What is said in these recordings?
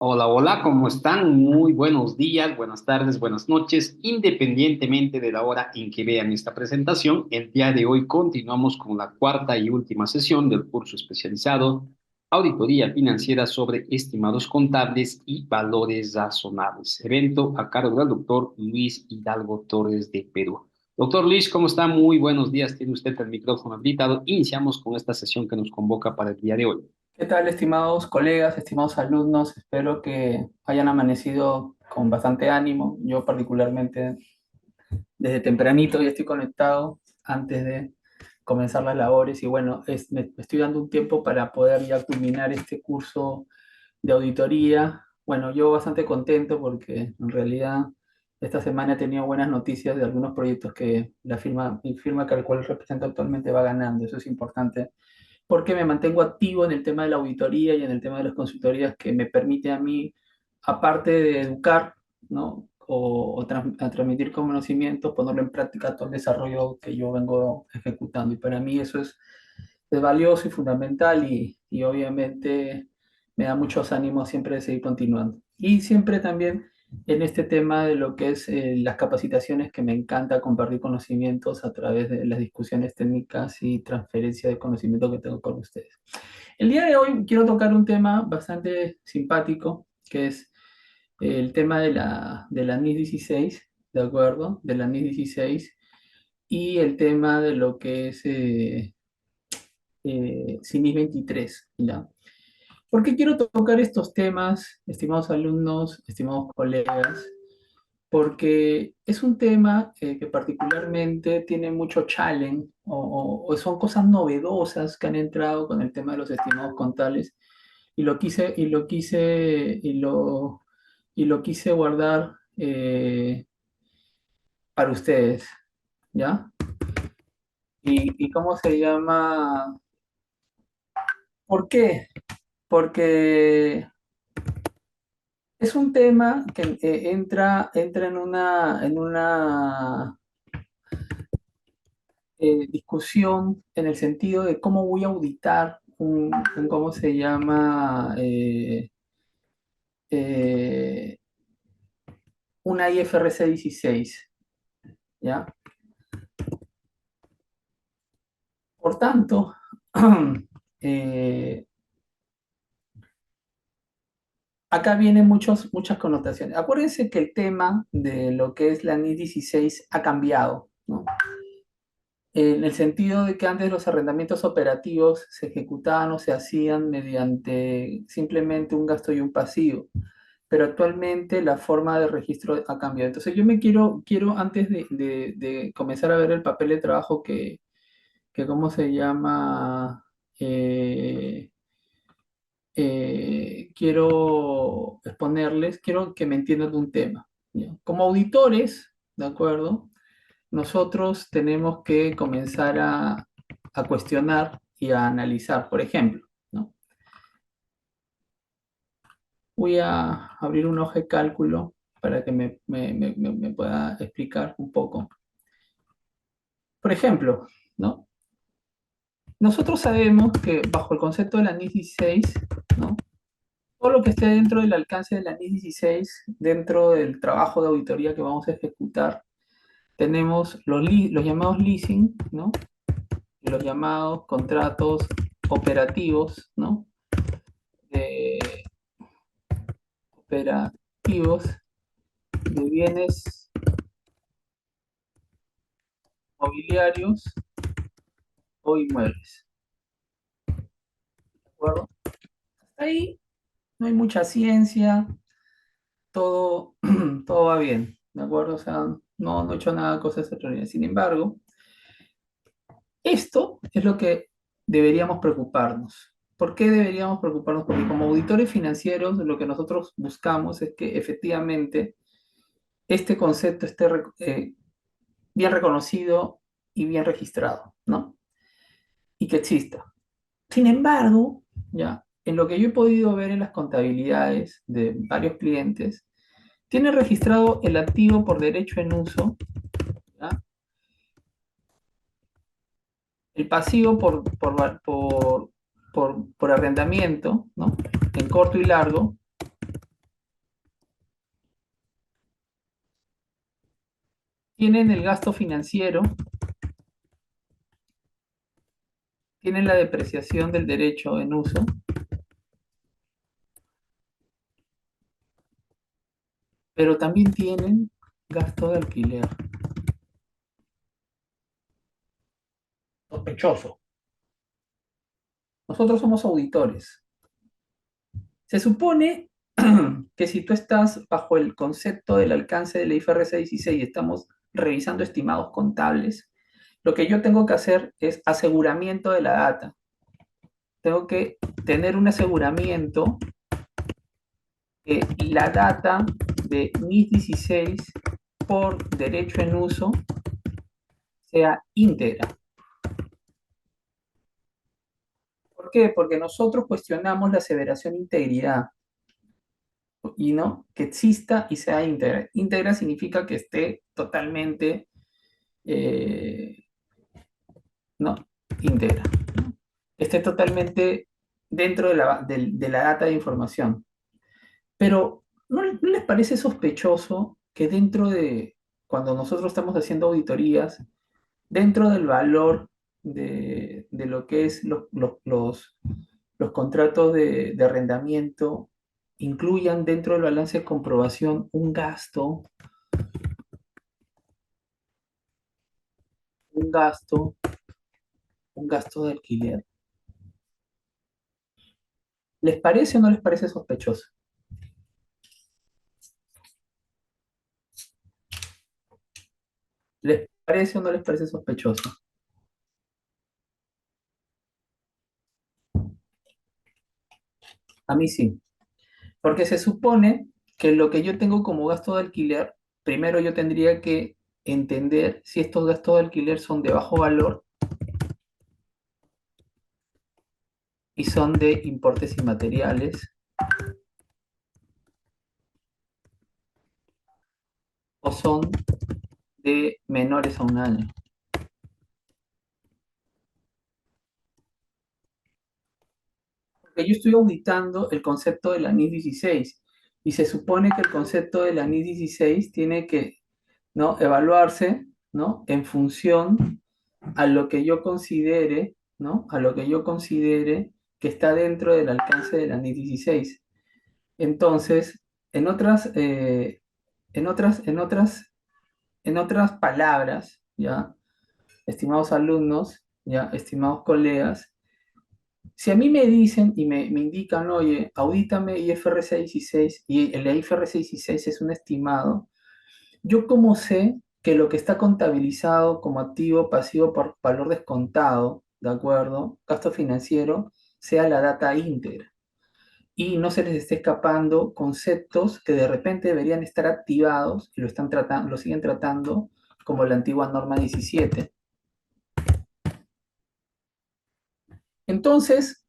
Hola, hola, ¿cómo están? Muy buenos días, buenas tardes, buenas noches. Independientemente de la hora en que vean esta presentación, el día de hoy continuamos con la cuarta y última sesión del curso especializado Auditoría Financiera sobre Estimados Contables y Valores Razonables, evento a cargo del doctor Luis Hidalgo Torres de Perú. Doctor Luis, ¿cómo está? Muy buenos días. Tiene usted el micrófono habilitado. Iniciamos con esta sesión que nos convoca para el día de hoy. ¿Qué tal, estimados colegas, estimados alumnos? Espero que hayan amanecido con bastante ánimo. Yo particularmente desde tempranito ya estoy conectado antes de comenzar las labores y bueno, me estoy dando un tiempo para poder ya culminar este curso de auditoría. Bueno, yo bastante contento porque en realidad esta semana he tenido buenas noticias de algunos proyectos que mi firma que al cual represento actualmente va ganando. Eso es importante porque me mantengo activo en el tema de la auditoría y en el tema de las consultorías que me permite a mí, aparte de educar, ¿no? A transmitir conocimientos, ponerlo en práctica todo el desarrollo que yo vengo ejecutando. Y para mí eso es valioso y fundamental y obviamente me da muchos ánimos siempre de seguir continuando. Y siempre también en este tema de lo que es las capacitaciones, que me encanta compartir conocimientos a través de las discusiones técnicas y transferencia de conocimiento que tengo con ustedes. El día de hoy quiero tocar un tema bastante simpático, que es el tema de la NIS 16, ¿de acuerdo? De la NIS 16 y el tema de lo que es CINIS 23, ¿ya? ¿Por qué quiero tocar estos temas, estimados alumnos, estimados colegas? Porque es un tema que particularmente tiene mucho challenge o son cosas novedosas que han entrado con el tema de los estimados contables y lo quise guardar para ustedes, ¿ya? Y cómo se llama? ¿Por qué? Porque es un tema que entra en una discusión en el sentido de cómo voy a auditar ¿cómo se llama? Eh, una IFRS 16, ¿ya? Por tanto, eh, acá vienen muchas connotaciones. Acuérdense que el tema de lo que es la NIS 16 ha cambiado, ¿no? En el sentido de que antes los arrendamientos operativos se ejecutaban o se hacían mediante simplemente un gasto y un pasivo, pero actualmente la forma de registro ha cambiado. Entonces yo quiero antes de comenzar a ver el papel de trabajo que ¿cómo se llama? Eh, quiero exponerles, quiero que me entiendan de un tema, ¿ya? Como auditores, ¿de acuerdo? Nosotros tenemos que comenzar a cuestionar y a analizar. Por ejemplo, ¿no? Voy a abrir un hoja de cálculo para que me pueda explicar un poco. Por ejemplo, ¿no? Nosotros sabemos que bajo el concepto de la NIS 16, ¿no? Todo lo que esté dentro del alcance de la NIS 16, dentro del trabajo de auditoría que vamos a ejecutar, tenemos los llamados leasing, ¿no? Y los llamados contratos operativos, ¿no? De operativos de bienes mobiliarios o inmuebles. ¿De acuerdo? Hasta ahí no hay mucha ciencia, todo, todo va bien, ¿de acuerdo? O sea, no he hecho nada de cosas extraordinarias. Sin embargo, esto es lo que deberíamos preocuparnos. ¿Por qué deberíamos preocuparnos? Porque como auditores financieros, lo que nosotros buscamos es que efectivamente este concepto esté bien reconocido y bien registrado, ¿no? Y que exista. Sin embargo, ya, en lo que yo he podido ver en las contabilidades de varios clientes, tiene registrado el activo por derecho en uso, ¿ya? El pasivo por arrendamiento, ¿no? En corto y largo, Tienen el gasto financiero, tienen la depreciación del derecho en uso, pero también tienen gasto de alquiler. Sospechoso. Nosotros somos auditores. Se supone que si tú estás bajo el concepto del alcance de la IFRS 16 y estamos revisando estimados contables, lo que yo tengo que hacer es aseguramiento de la data. Tengo que tener un aseguramiento que la data de NIS 16 por derecho en uso sea íntegra. ¿Por qué? Porque nosotros cuestionamos la aseveración integridad y no que exista y sea íntegra. Íntegra significa que esté totalmente, eh, no, íntegra, ¿no? Esté totalmente dentro de la data de información. Pero ¿no les parece sospechoso que dentro de, cuando nosotros estamos haciendo auditorías, dentro del valor de lo que es los contratos de arrendamiento, incluyan dentro del balance de comprobación un gasto, un gasto de alquiler? ¿Les parece o no les parece sospechoso? ¿Les parece o no les parece sospechoso? A mí sí, porque se supone que lo que yo tengo como gasto de alquiler, primero yo tendría que entender si estos gastos de alquiler son de bajo valor y son de importes inmateriales o son de menores a un año. Porque yo estoy auditando el concepto de la NIS 16 y se supone que el concepto de la NIS 16 tiene que, ¿no?, evaluarse, ¿no?, en función a lo que yo considere, ¿no?, a lo que yo considere que está dentro del alcance de la NIS 16. Entonces, en otras, en otras, en otras, en otras palabras, ¿ya? Estimados alumnos, ¿ya? Estimados colegas, si a mí me dicen y me indican, oye, audítame IFRS 16 y el IFRS 16 es un estimado, ¿yo cómo sé que lo que está contabilizado como activo pasivo por valor descontado, ¿de acuerdo? Gasto financiero, sea la data íntegra y no se les esté escapando conceptos que de repente deberían estar activados y lo están tratando, lo siguen tratando como la antigua norma 17? Entonces,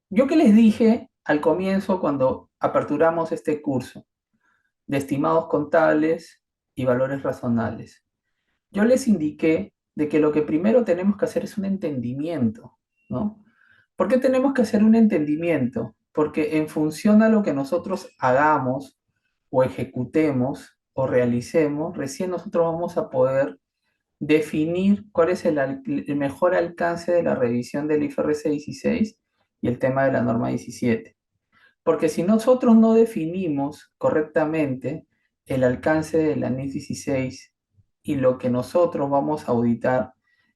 yo que les dije al comienzo cuando aperturamos este curso de estimados contables y valores razonables, yo les indiqué de que lo que primero tenemos que hacer es un entendimiento, ¿no? ¿Por qué tenemos que hacer un entendimiento? Porque en función a lo que nosotros hagamos o ejecutemos o realicemos, recién nosotros vamos a poder definir cuál es el mejor alcance de la revisión del IFRS 16 y el tema de la norma 17. Porque si nosotros no definimos correctamente el alcance de la NIS 16 y lo que nosotros vamos a auditar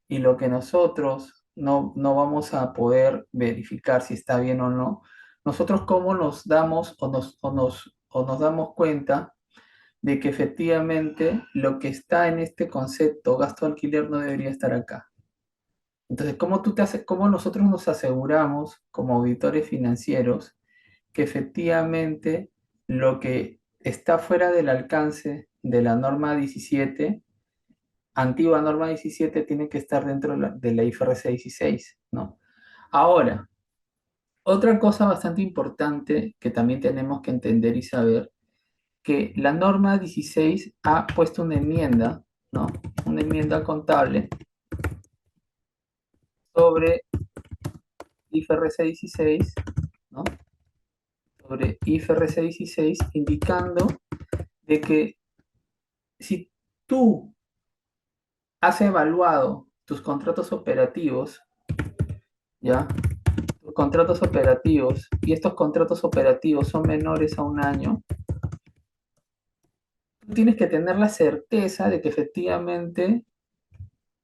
y lo que nosotros no vamos a poder verificar si está bien o no, nosotros cómo nos damos o nos damos cuenta de que efectivamente lo que está en este concepto gasto de alquiler no debería estar acá. Entonces, ¿cómo nosotros nos aseguramos como auditores financieros que efectivamente lo que está fuera del alcance de la norma 17, antigua norma 17, tiene que estar dentro de la IFRS 16, ¿no? Ahora, otra cosa bastante importante que también tenemos que entender y saber, que la norma 16 ha puesto una enmienda, ¿no? Una enmienda contable sobre IFRS 16, ¿no? Sobre IFRS 16, indicando de que si tú has evaluado tus contratos operativos, ¿ya? Tus contratos operativos, y estos contratos operativos son menores a un año, tú tienes que tener la certeza de que efectivamente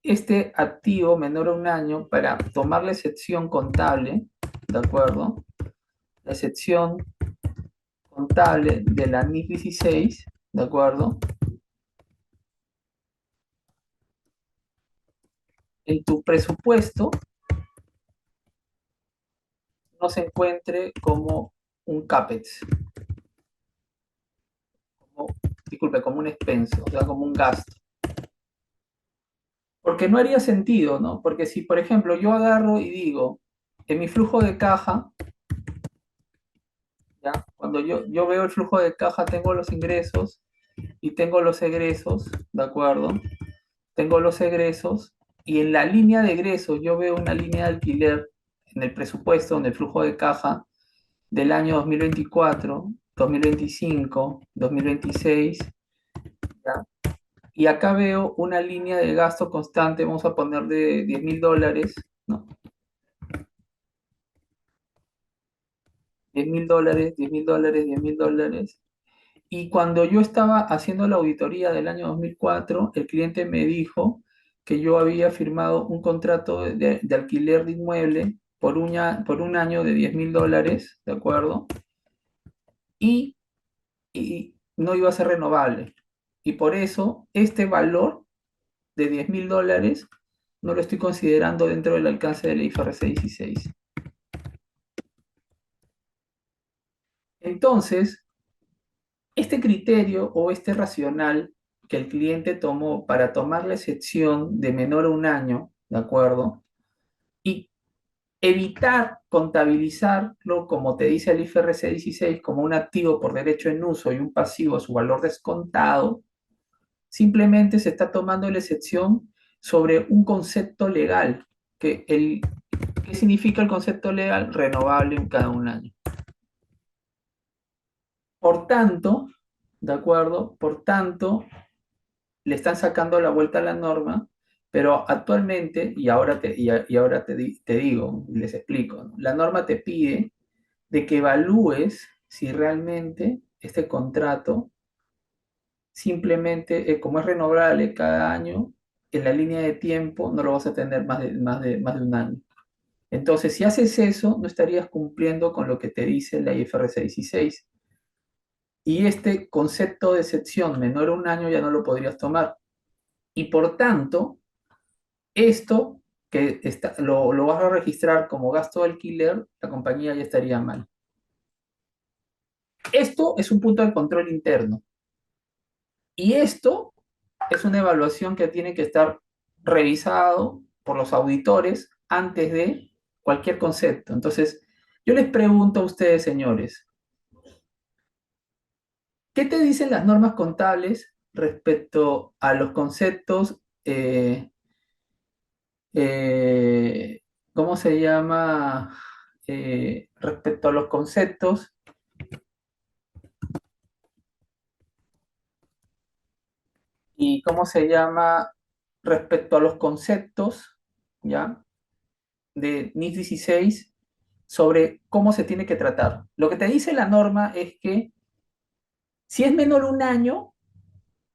este activo menor a un año, para tomar la excepción contable, ¿de acuerdo? La excepción contable de la NIF 16, ¿de acuerdo? En tu presupuesto no se encuentre como un CAPEX, como, disculpe, como un expenso, o sea, como un gasto. Porque no haría sentido, ¿no? Porque si, por ejemplo, yo agarro y digo, en mi flujo de caja, ¿ya? Cuando yo veo el flujo de caja, tengo los ingresos y tengo los egresos, ¿de acuerdo? Tengo los egresos y en la línea de egresos yo veo una línea de alquiler en el presupuesto, en el flujo de caja del año 2024, 2025, 2026, ¿ya? Y acá veo una línea de gasto constante, vamos a poner de $10.000, ¿no? $10.000, $10.000, $10.000. Y cuando yo estaba haciendo la auditoría del año 2004, el cliente me dijo que yo había firmado un contrato de alquiler de inmueble por un año de $10.000, ¿de acuerdo? Y, y no iba a ser renovable. Y por eso este valor de $10.000 no lo estoy considerando dentro del alcance de la IFRS 16. Entonces, este criterio o este racional que el cliente tomó para tomar la excepción de menor a un año, ¿de acuerdo? Y evitar contabilizarlo, como te dice el IFRS 16, como un activo por derecho en uso y un pasivo a su valor descontado, simplemente se está tomando la excepción sobre un concepto legal. ¿Qué significa el concepto legal? Renovable en cada un año. Por tanto, ¿de acuerdo? Por tanto, le están sacando la vuelta a la norma, pero actualmente, y ahora te digo, les explico, ¿no? La norma te pide de que evalúes si realmente este contrato simplemente, como es renovable cada año, en la línea de tiempo no lo vas a tener más de un año. Entonces, si haces eso, no estarías cumpliendo con lo que te dice la IFRS 16. Y este concepto de excepción menor a un año ya no lo podrías tomar. Y por tanto, esto lo vas a registrar como gasto de alquiler, la compañía ya estaría mal. Esto es un punto de control interno. Y esto es una evaluación que tiene que estar revisado por los auditores antes de cualquier concepto. Entonces, yo les pregunto a ustedes, señores, ¿qué te dicen las normas contables respecto a los conceptos, eh, ¿cómo se llama? Respecto a los conceptos y cómo se llama respecto a los conceptos, ¿ya? De NIS 16 sobre cómo se tiene que tratar. Lo que te dice la norma es que si es menor a un año,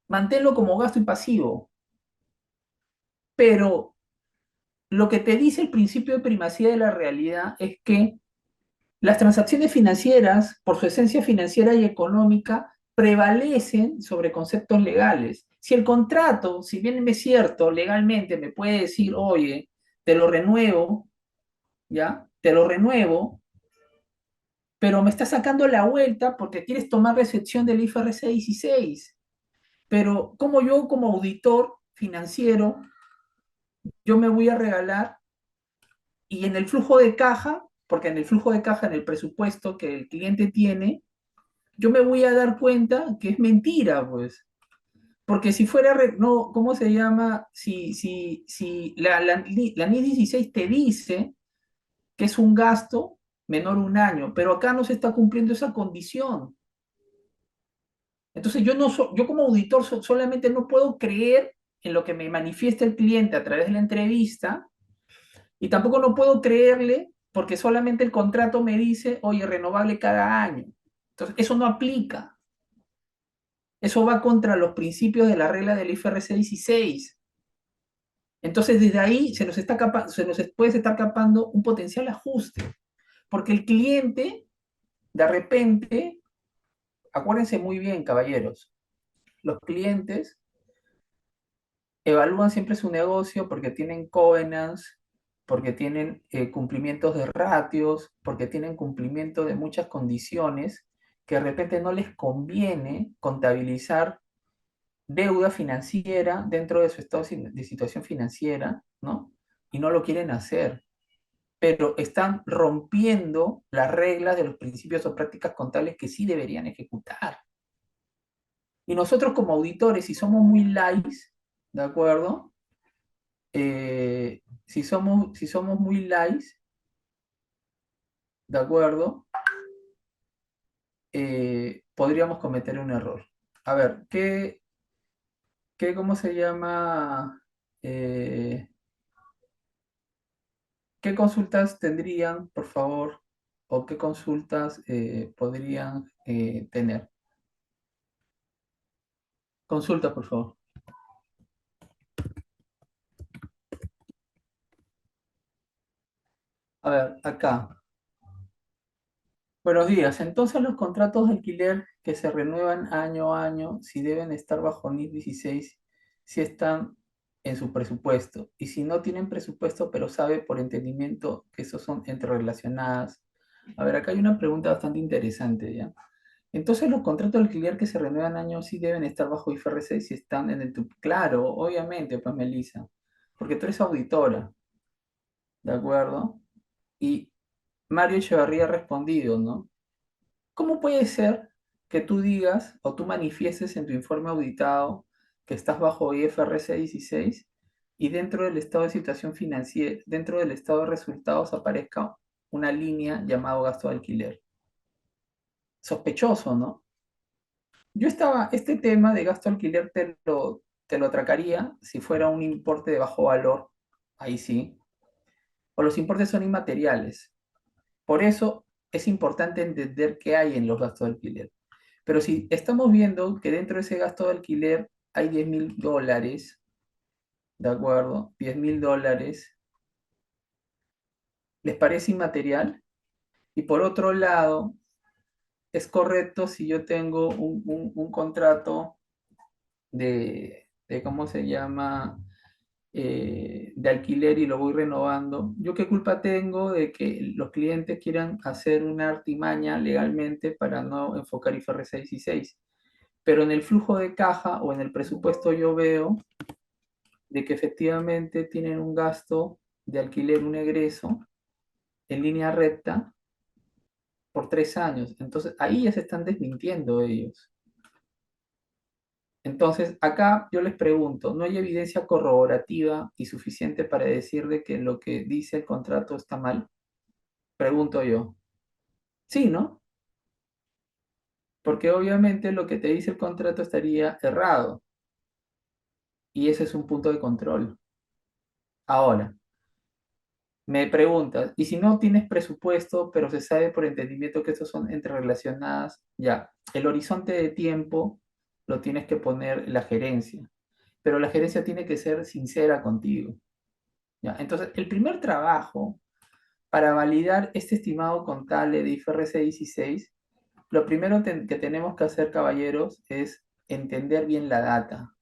manténlo como gasto impasivo, pero lo que te dice el principio de primacía de la realidad es que las transacciones financieras, por su esencia financiera y económica, prevalecen sobre conceptos legales. Si el contrato, si bien es cierto, legalmente me puede decir, oye, te lo renuevo, ¿ya? Te lo renuevo, pero me está sacando la vuelta porque quieres tomar la excepción del IFRS 16. Pero como yo, como auditor financiero, yo me voy a regalar y en el flujo de caja, porque en el flujo de caja, en el presupuesto que el cliente tiene, yo me voy a dar cuenta que es mentira, pues. Porque si fuera, no, ¿cómo se llama? Si la NIS 16 te dice que es un gasto menor a un año, pero acá no se está cumpliendo esa condición. Entonces yo, no yo como auditor solamente no puedo creer en lo que me manifiesta el cliente a través de la entrevista, y tampoco no puedo creerle porque solamente el contrato me dice, oye, renovable cada año. Entonces, eso no aplica. Eso va contra los principios de la regla del IFRS 16. Entonces, desde ahí se nos puede estar escapando un potencial ajuste, porque el cliente, de repente, acuérdense muy bien, caballeros, los clientes evalúan siempre su negocio porque tienen covenants, porque tienen cumplimientos de ratios, porque tienen cumplimiento de muchas condiciones que de repente no les conviene contabilizar deuda financiera dentro de su estado de situación financiera, ¿no? Y no lo quieren hacer, pero están rompiendo las reglas de los principios o prácticas contables que sí deberían ejecutar. Y nosotros como auditores, si somos muy light, ¿de acuerdo? Si somos muy light, ¿de acuerdo? Podríamos cometer un error. A ver, ¿cómo se llama? Eh, ¿Qué consultas tendrían, por favor? ¿O qué consultas podrían tener? Consulta, por favor. A ver, acá. Buenos días. Entonces, los contratos de alquiler que se renuevan año a año, si deben estar bajo NIF 16, si están en su presupuesto. Y si no tienen presupuesto, pero sabe por entendimiento que esos son interrelacionadas. A ver, acá hay una pregunta bastante interesante, ¿ya? Entonces, los contratos de alquiler que se renuevan año sí deben estar bajo IFRS si están en el... Claro, obviamente, pues, Melissa, porque tú eres auditora, ¿de acuerdo? Y Mario Echevarría ha respondido, ¿no? ¿Cómo puede ser que tú digas o tú manifiestes en tu informe auditado que estás bajo IFRS 16 y dentro del estado de situación financiera, dentro del estado de resultados aparezca una línea llamado gasto de alquiler? Sospechoso, ¿no? Este tema de gasto de alquiler te lo atracaría si fuera un importe de bajo valor, ahí sí, o los importes son inmateriales. Por eso es importante entender qué hay en los gastos de alquiler. Pero si estamos viendo que dentro de ese gasto de alquiler hay $10.000, ¿de acuerdo? $10.000, ¿les parece inmaterial? Y por otro lado, es correcto si yo tengo un contrato ¿cómo se llama? De alquiler y lo voy renovando. ¿Yo qué culpa tengo de que los clientes quieran hacer una artimaña legalmente para no enfocar IFRS 16? Pero en el flujo de caja o en el presupuesto yo veo de que efectivamente tienen un gasto de alquiler, un egreso en línea recta por 3 años. Entonces ahí ya se están desmintiendo ellos. Entonces acá yo les pregunto, ¿no hay evidencia corroborativa y suficiente para decir de que lo que dice el contrato está mal? Pregunto yo. Sí, ¿no? Porque obviamente lo que te dice el contrato estaría errado. Y ese es un punto de control. Ahora, me preguntas, ¿y si no tienes presupuesto, pero se sabe por entendimiento que estos son entrerelacionadas? Ya, el horizonte de tiempo lo tienes que poner la gerencia, pero la gerencia tiene que ser sincera contigo. ¿Ya? Entonces, el primer trabajo para validar este estimado contable de IFRS 16, lo primero que tenemos que hacer, caballeros, es entender bien la data,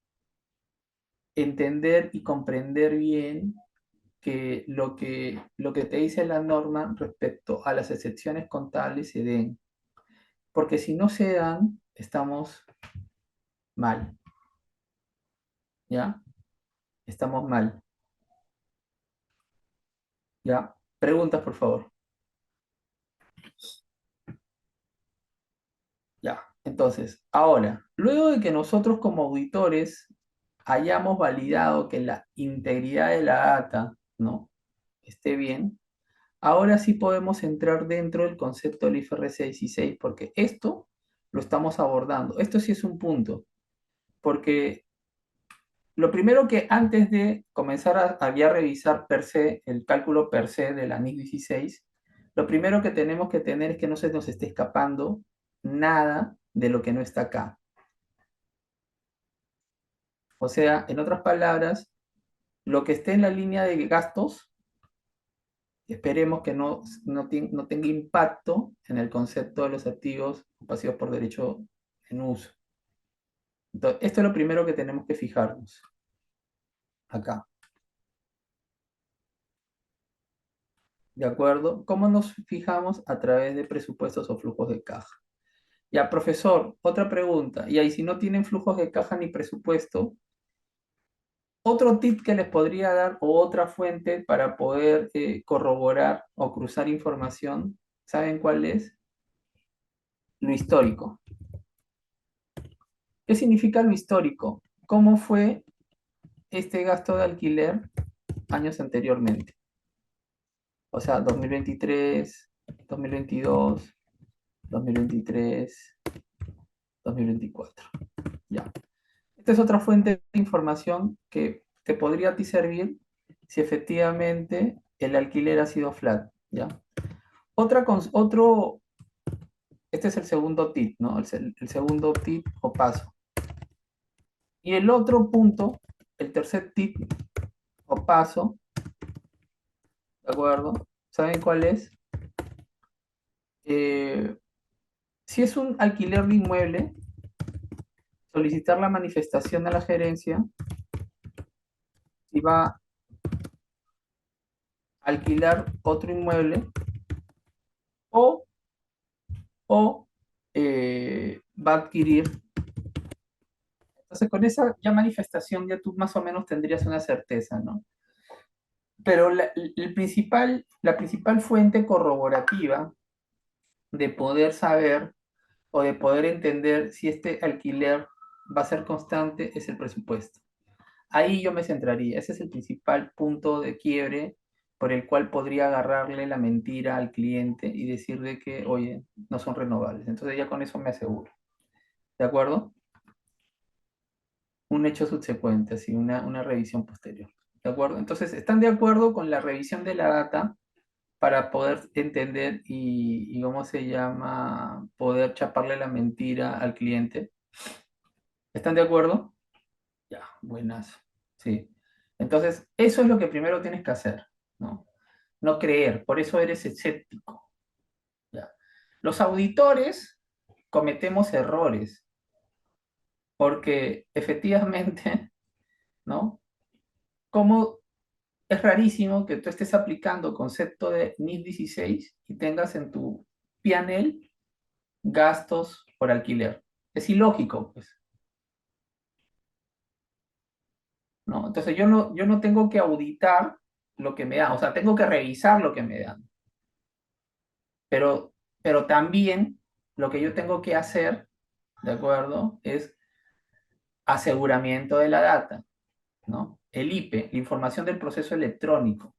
entender y comprender bien que lo que te dice la norma respecto a las excepciones contables se den. Porque si no se dan, estamos mal. ¿Ya? Estamos mal. ¿Ya? Preguntas, por favor. Ya. Entonces, ahora, luego de que nosotros como auditores hayamos validado que la integridad de la data, ¿no? Esté bien, ahora sí podemos entrar dentro del concepto del IFRS 16, porque esto lo estamos abordando. Esto sí es un punto, porque lo primero que antes de comenzar a ya revisar per se, el cálculo per se de la NIS 16, lo primero que tenemos que tener es que no se nos esté escapando nada de lo que no está acá. O sea, en otras palabras, lo que esté en la línea de gastos, esperemos que no tenga impacto en el concepto de los activos o pasivos por derecho en uso. Entonces, esto es lo primero que tenemos que fijarnos acá. ¿De acuerdo? ¿Cómo nos fijamos? A través de presupuestos o flujos de caja. Ya, profesor, otra pregunta. Y ahí, si no tienen flujos de caja ni presupuesto, otro tip que les podría dar o otra fuente para poder corroborar o cruzar información, ¿saben cuál es? Lo histórico. ¿Qué significa lo histórico? ¿Cómo fue este gasto de alquiler años anteriormente? O sea, 2023, 2022, 2023, 2024. Ya. Esta es otra fuente de información que te podría a ti servir si efectivamente el alquiler ha sido flat, ¿ya? Este es el segundo tip, ¿no? El segundo tip o paso. Y el otro punto, el tercer tip o paso, ¿de acuerdo? ¿Saben cuál es? Eh, si es un alquiler de inmueble, solicitar la manifestación a la gerencia y va a alquilar otro inmueble o, va a adquirir. Entonces, con esa ya manifestación ya tú más o menos tendrías una certeza, ¿no? Pero la principal fuente corroborativa de poder saber o de poder entender si este alquiler va a ser constante es el presupuesto. Ahí yo me centraría. Ese es el principal punto de quiebre por el cual podría agarrarle la mentira al cliente y decirle que, oye, no son renovables. Entonces ya con eso me aseguro. ¿De acuerdo? Un hecho subsecuente, así, una revisión posterior. ¿De acuerdo? Entonces, ¿están de acuerdo con la revisión de la data para poder entender y cómo se llama, poder chaparle la mentira al cliente? ¿Están de acuerdo? Ya, buenas. Sí. Entonces, eso es lo que primero tienes que hacer, ¿no? No creer, por eso eres escéptico. ¿Ya? Los auditores cometemos errores, porque efectivamente, ¿no? Como es rarísimo que tú estés aplicando concepto de NIS 16 y tengas en tu P&L gastos por alquiler. Es ilógico, pues, ¿no? Entonces yo no tengo que auditar lo que me dan, o sea, tengo que revisar lo que me dan. Pero también lo que yo tengo que hacer, ¿de acuerdo? Es aseguramiento de la data, ¿no? El IP, la información del proceso electrónico,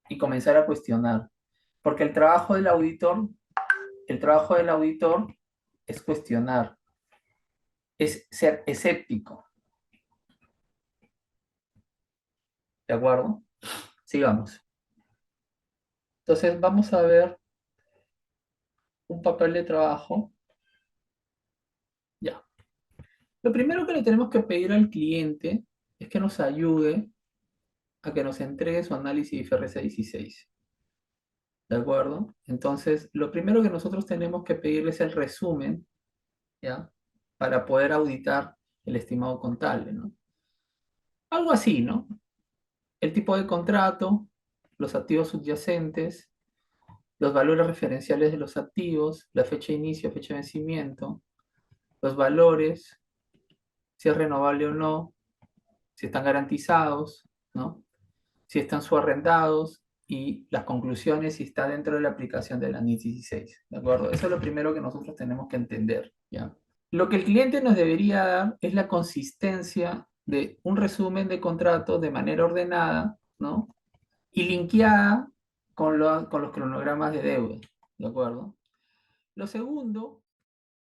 y comenzar a cuestionar. Porque el trabajo del auditor es cuestionar, es ser escéptico, ¿de acuerdo? Sigamos. Entonces vamos a ver un papel de trabajo. Ya. Lo primero que le tenemos que pedir al cliente es que nos ayude a que nos entregue su análisis de IFRS 16. ¿De acuerdo? Entonces, lo primero que nosotros tenemos que pedirle es el resumen, ¿ya? Para poder auditar el estimado contable, ¿no? Algo así, ¿no? El tipo de contrato, los activos subyacentes, los valores referenciales de los activos, la fecha de inicio, fecha de vencimiento, los valores, si es renovable o no, si están garantizados, ¿no? Si están subarrendados y las conclusiones si está dentro de la aplicación de la NIS 16, ¿de acuerdo? Eso es lo primero que nosotros tenemos que entender, ¿ya? Lo que el cliente nos debería dar es la consistencia de un resumen de contrato de manera ordenada, ¿no? Y linkeada con los cronogramas de deuda, ¿de acuerdo? Lo segundo